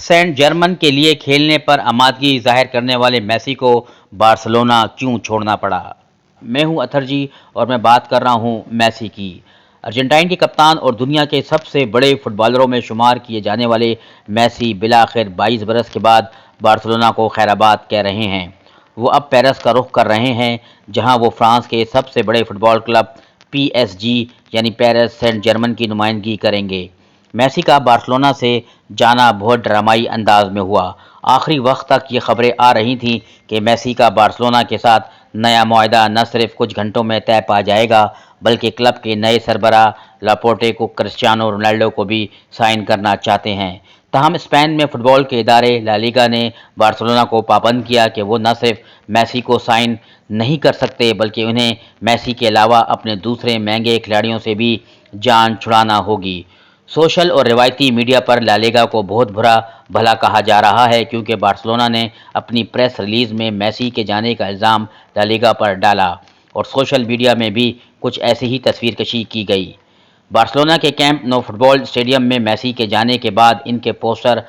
Saint German کے لیے کھیلنے پر آمادگی ظاہر کرنے والے میسی کو بارسلونا کیوں چھوڑنا پڑا؟ میں ہوں اطہر جی اور میں بات کر رہا ہوں میسی کی۔ ارجنٹائن کے کپتان اور دنیا کے سب سے بڑے فٹ بالروں میں شمار کیے جانے والے میسی بالآخر 22 برس کے بعد بارسلونا کو خیرآباد کہہ رہے ہیں۔ وہ اب پیرس کا رخ کر رہے ہیں، جہاں وہ فرانس کے سب سے بڑے فٹ بال کلب پی ایس جی یعنی پیرس سینٹ جرمن کی نمائندگی کریں گے۔ میسی کا بارسلونا سے جانا بہت ڈرامائی انداز میں ہوا۔ آخری وقت تک یہ خبریں آ رہی تھیں کہ میسی کا بارسلونا کے ساتھ نیا معاہدہ نہ صرف کچھ گھنٹوں میں طے پا جائے گا، بلکہ کلب کے نئے سربراہ لاپورٹے کو کرسچیانو رونالڈو کو بھی سائن کرنا چاہتے ہیں۔ تاہم اسپین میں فٹ بال کے ادارے لا لیگا نے بارسلونا کو پابند کیا کہ وہ نہ صرف میسی کو سائن نہیں کر سکتے، بلکہ انہیں میسی کے علاوہ اپنے دوسرے مہنگے کھلاڑیوں سے بھی جان چھڑانا ہوگی۔ سوشل اور روایتی میڈیا پر لا لیگا کو بہت برا بھلا کہا جا رہا ہے، کیونکہ بارسلونا نے اپنی پریس ریلیز میں میسی کے جانے کا الزام لا لیگا پر ڈالا اور سوشل میڈیا میں بھی کچھ ایسی ہی تصویر کشی کی گئی۔ بارسلونا کے کیمپ نو فٹ بال اسٹیڈیم میں میسی کے جانے کے بعد ان کے پوسٹر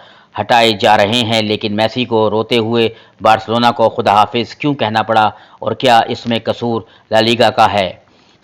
ہٹائے جا رہے ہیں، لیکن میسی کو روتے ہوئے بارسلونا کو خدا حافظ کیوں کہنا پڑا اور کیا اس میں قصور لا لیگا کا ہے؟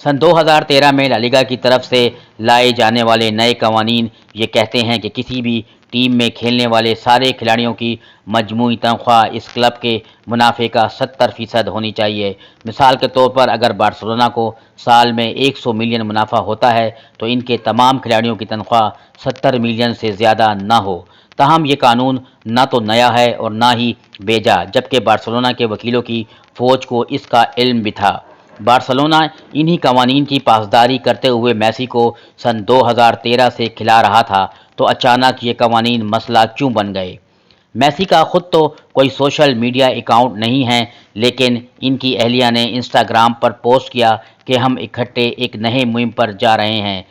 سن 2013 میں لا لیگا کی طرف سے لائے جانے والے نئے قوانین یہ کہتے ہیں کہ کسی بھی ٹیم میں کھیلنے والے سارے کھلاڑیوں کی مجموعی تنخواہ اس کلب کے منافع کا 70% ہونی چاہیے۔ مثال کے طور پر اگر بارسلونا کو سال میں 100 ملین منافع ہوتا ہے تو ان کے تمام کھلاڑیوں کی تنخواہ 70 ملین سے زیادہ نہ ہو۔ تاہم یہ قانون نہ تو نیا ہے اور نہ ہی بیجا، جبکہ بارسلونا کے وکیلوں کی فوج کو اس کا علم بھی تھا۔ بارسلونا انہی قوانین کی پاسداری کرتے ہوئے میسی کو سن 2013 سے کھلا رہا تھا، تو اچانک یہ قوانین مسئلہ کیوں بن گئے؟ میسی کا خود تو کوئی سوشل میڈیا اکاؤنٹ نہیں ہے، لیکن ان کی اہلیہ نے انسٹاگرام پر پوسٹ کیا کہ ہم اکٹھے ایک نئے مہم پر جا رہے ہیں۔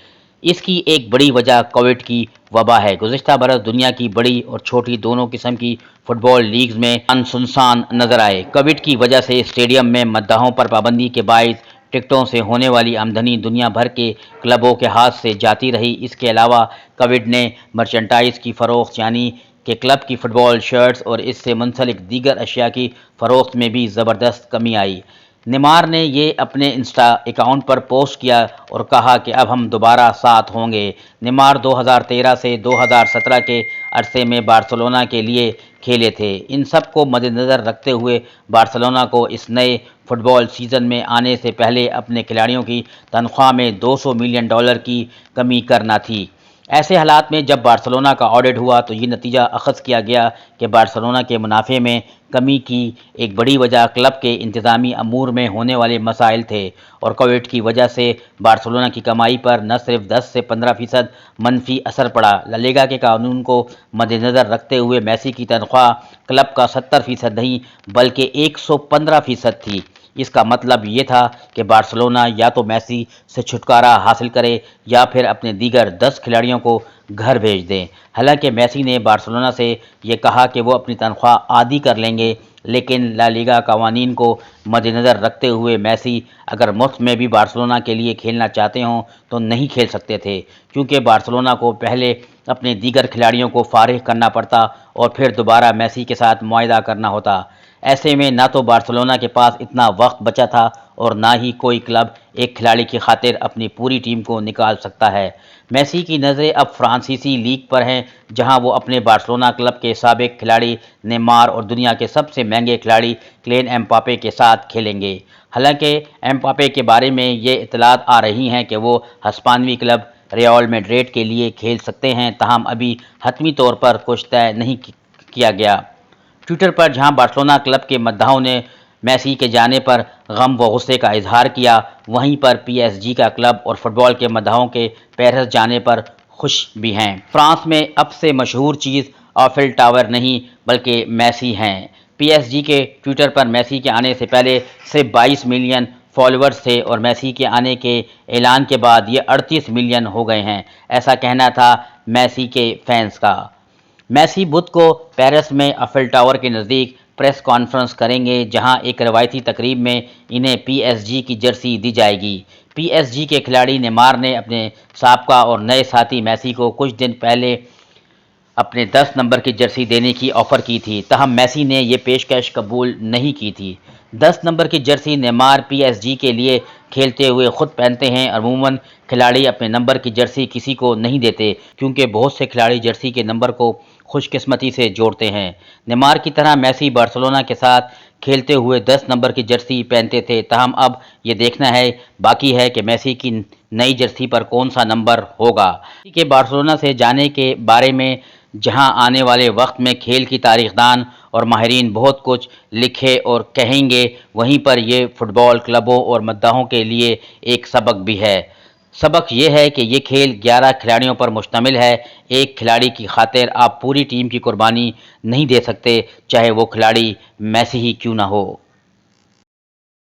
اس کی ایک بڑی وجہ کووڈ کی وبا ہے۔ گزشتہ برس دنیا کی بڑی اور چھوٹی دونوں قسم کی فٹ بال لیگز میں سنسان نظر آئے۔ کووڈ کی وجہ سے اسٹیڈیم میں مداحوں پر پابندی کے باعث ٹکٹوں سے ہونے والی آمدنی دنیا بھر کے کلبوں کے ہاتھ سے جاتی رہی۔ اس کے علاوہ کووڈ نے مرچنڈائز کی فروخت یعنی کہ کلب کی فٹ بال شرٹس اور اس سے منسلک دیگر اشیاء کی فروخت میں بھی زبردست کمی آئی۔ نیمار نے یہ اپنے انسٹا اکاؤنٹ پر پوسٹ کیا اور کہا کہ اب ہم دوبارہ ساتھ ہوں گے۔ نیمار 2013 سے 2017 کے عرصے میں بارسلونا کے لیے کھیلے تھے۔ ان سب کو مدنظر رکھتے ہوئے بارسلونا کو اس نئے فٹ بال سیزن میں آنے سے پہلے اپنے کھلاڑیوں کی تنخواہ میں $200 ملین کی کمی کرنا تھی۔ ایسے حالات میں جب بارسلونا کا آڈٹ ہوا تو یہ نتیجہ اخذ کیا گیا کہ بارسلونا کے منافع میں کمی کی ایک بڑی وجہ کلب کے انتظامی امور میں ہونے والے مسائل تھے، اور کووڈ کی وجہ سے بارسلونا کی کمائی پر نہ صرف 10 سے 15% منفی اثر پڑا۔ لا لیگا کے قانون کو مدنظر رکھتے ہوئے میسی کی تنخواہ کلب کا 70% نہیں بلکہ 115% تھی۔ اس کا مطلب یہ تھا کہ بارسلونا یا تو میسی سے چھٹکارا حاصل کرے یا پھر اپنے دیگر 10 کھلاڑیوں کو گھر بھیج دیں۔ حالانکہ میسی نے بارسلونا سے یہ کہا کہ وہ اپنی تنخواہ آدھی کر لیں گے، لیکن لا لیگا قوانین کو مدنظر رکھتے ہوئے میسی اگر مفت میں بھی بارسلونا کے لیے کھیلنا چاہتے ہوں تو نہیں کھیل سکتے تھے، کیونکہ بارسلونا کو پہلے اپنے دیگر کھلاڑیوں کو فارغ کرنا پڑتا اور پھر دوبارہ میسی کے ساتھ معاہدہ کرنا ہوتا۔ ایسے میں نہ تو بارسلونا کے پاس اتنا وقت بچا تھا اور نہ ہی کوئی کلب ایک کھلاڑی کی خاطر اپنی پوری ٹیم کو نکال سکتا ہے۔ میسی کی نظریں اب فرانسیسی لیگ پر ہیں، جہاں وہ اپنے بارسلونا کلب کے سابق کھلاڑی نیمار اور دنیا کے سب سے مہنگے کھلاڑی کیلین امباپے کے ساتھ کھیلیں گے۔ حالانکہ امباپے کے بارے میں یہ اطلاعات آ رہی ہیں کہ وہ ہسپانوی کلب ریال میڈرڈ کے لیے کھیل سکتے ہیں، تاہم ابھی حتمی طور پر کچھ طے نہیں کیا گیا۔ ٹوئٹر پر جہاں بارسلونا کلب کے مداحوں نے میسی کے جانے پر غم و غصے کا اظہار کیا، وہیں پر پی ایس جی کا کلب اور فٹ بال کے مداحوں کے پیرس جانے پر خوش بھی ہیں۔ فرانس میں اب سے مشہور چیز آئفل ٹاور نہیں بلکہ میسی ہیں۔ پی ایس جی کے ٹوئٹر پر میسی کے آنے سے پہلے صرف 22 ملین فالوورز تھے اور میسی کے آنے کے اعلان کے بعد یہ 38 ملین ہو گئے ہیں، ایسا کہنا تھا میسی کے فینس کا۔ میسی بدھ کو پیرس میں آئفل ٹاور کے نزدیک پریس کانفرنس کریں گے، جہاں ایک روایتی تقریب میں انہیں پی ایس جی کی جرسی دی جائے گی۔ پی ایس جی کے کھلاڑی نیمار نے اپنے سابقہ اور نئے ساتھی میسی کو کچھ دن پہلے اپنے 10 نمبر کی جرسی دینے کی آفر کی تھی، تاہم میسی نے یہ پیشکش قبول نہیں کی تھی۔ 10 نمبر کی jersey Neymar P S G کے لیے کھیلتے ہوئے خود پہنتے ہیں۔ عموماً کھلاڑی اپنے نمبر کی جرسی کسی کو نہیں دیتے کیونکہ بہت سے کھلاڑی جرسی کے نمبر کو خوش قسمتی سے جوڑتے ہیں۔ نیمار کی طرح میسی بارسلونا کے ساتھ کھیلتے ہوئے 10 نمبر کی جرسی پہنتے تھے، تاہم اب یہ دیکھنا باقی ہے کہ میسی کی نئی جرسی پر کون سا نمبر ہوگا۔ میسی کے بارسلونا سے جانے کے بارے میں جہاں آنے والے وقت میں کھیل کی تاریخ دان اور ماہرین بہت کچھ لکھے اور کہیں گے، وہیں پر یہ فٹ بال کلبوں اور مداحوں کے لیے ایک سبق بھی ہے۔ سبق یہ ہے کہ یہ کھیل 11 کھلاڑیوں پر مشتمل ہے۔ ایک کھلاڑی کی خاطر آپ پوری ٹیم کی قربانی نہیں دے سکتے، چاہے وہ کھلاڑی میسی ہی کیوں نہ ہو۔